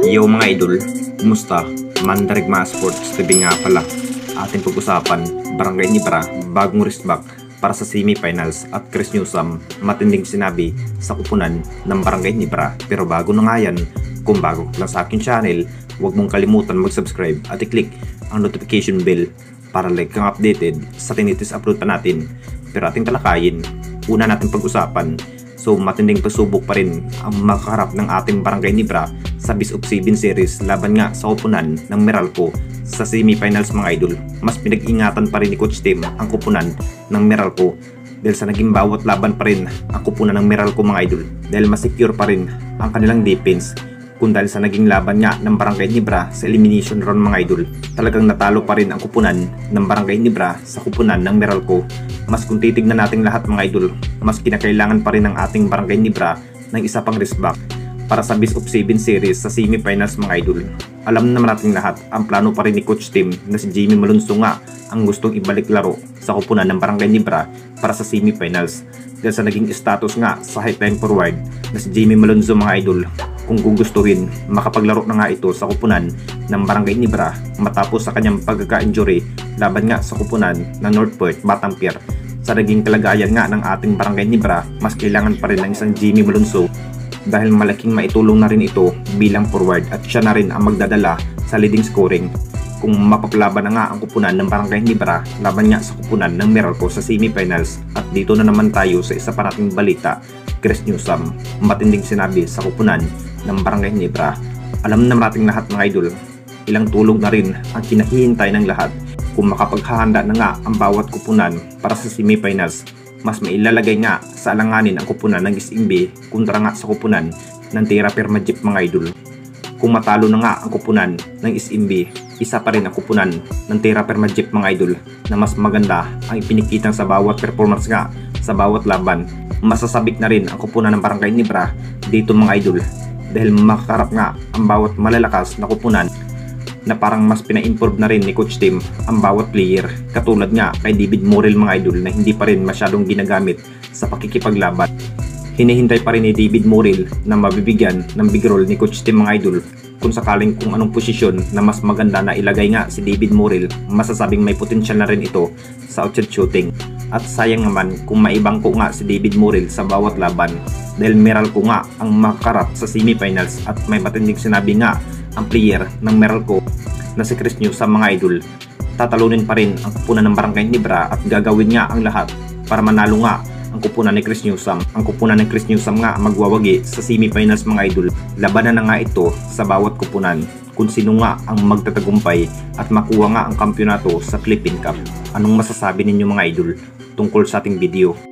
Yo mga idol, kumusta? Mandarigma Sports TV nga pala. Ating pag-usapan, Barangay Nibra, bagong wristback para sa semi-finals at Chris Newsome, matinding sinabi sa kupunan ng Barangay Nibra. Pero bago na nga yan, kung bago ka lang sa aking channel, huwag mong kalimutan mag-subscribe at i-click ang notification bell para like kang updated sa tinitis upload pa natin. Pero ating talakayin, una natin pag-usapan. So matinding pasubok pa rin ang makaharap ng ating Barangay Nibra sa Best of 7 series laban nga sa kupunan ng Meralco sa semifinals mga idol. Mas pinag-ingatan pa rin ni Coach Tim ang kupunan ng Meralco dahil sa naging bawat laban pa rin ang kupunan ng Meralco mga idol dahil mas secure pa rin ang kanilang defense. Kung dahil sa naging laban nga ng Barangay Nibra sa elimination round mga idol, talagang natalo pa rin ang kupunan ng Barangay Nibra sa kupunan ng Meralco. Mas kung titignan natin lahat mga idol, mas kinakailangan pa rin ng ating Barangay Nibra ng isa pang wristback para sa Best of 7 series sa semifinals mga idol. Alam naman natin lahat, ang plano pa rin ni Coach Tim na si Jimmy Malonzo nga ang gustong ibalik laro sa kupunan ng Barangay Nibra para sa semifinals dahil sa naging status nga sa high-flying forward na si Jimmy Malonzo mga idol. Kung gugustuhin, makapaglaro na nga ito sa kupunan ng Barangay Nibra matapos sa kanyang pagkaka-injury laban nga sa kupunan ng Northport Batampier. Sa naging kalagayan nga ng ating Barangay Nibra, mas kailangan pa rin ng isang Jimmy Malonzo dahil malaking maitulong na rin ito bilang forward at siya na rin ang magdadala sa leading scoring. Kung mapapalaban na nga ang kupunan ng Barangay Nibra laban nga sa kupunan ng Meralco sa semifinals. At dito na naman tayo sa isa pa nating balita, Chris Newsome, matinding sinabi sa kupunan ng Barangay Nibra. Alam naman nating lahat mga idol, ilang tulong na rin ang kinahihintay ng lahat. Kung makapaghahanda na nga ang bawat kupunan para sa semifinals, mas mailalagay nga sa alanganin ang kupunan ng SMB kontra nga sa kupunan ng Tira Permajip mga idol. Kung matalo na nga ang kupunan ng SMB, isa pa rin ang kupunan ng Tira Permajip mga idol na mas maganda ang ipinikitang sa bawat performance nga sa bawat laban. Masasabik na rin ang kupunan ng Barangay Nibra dito mga idol dahil makakarap nga ang bawat malalakas na kupunan na parang mas pina-improve na rin ni Coach Tim ang bawat player, katulad nga kay David Morel mga idol na hindi pa rin masyadong ginagamit sa pakikipaglaban. Hinihintay pa rin ni David Morel na mabibigyan ng big role ni Coach Tim mga idol kung sakaling kung anong posisyon na mas maganda na ilagay nga si David Morel. Masasabing may potensyal na rin ito sa outshot shooting. At sayang naman kung maibangko nga si David Morel sa bawat laban dahil Meralco nga ang makakarap sa semifinals at may matinding sinabi nga ang player ng Meralco na si Chris Newsome mga idol. Tatalunin pa rin ang kupunan ng Barangay Nibra at gagawin nga ang lahat para manalo nga ang kupunan ni Chris Newsome. Ang kupunan ni Chris Newsome nga magwawagi sa semifinals mga idol. Labanan na nga ito sa bawat kupunan kung sino nga ang magtatagumpay at makuha nga ang kampyonato sa Philippine Cup. Anong masasabi ninyo mga idol tungkol sa ating video?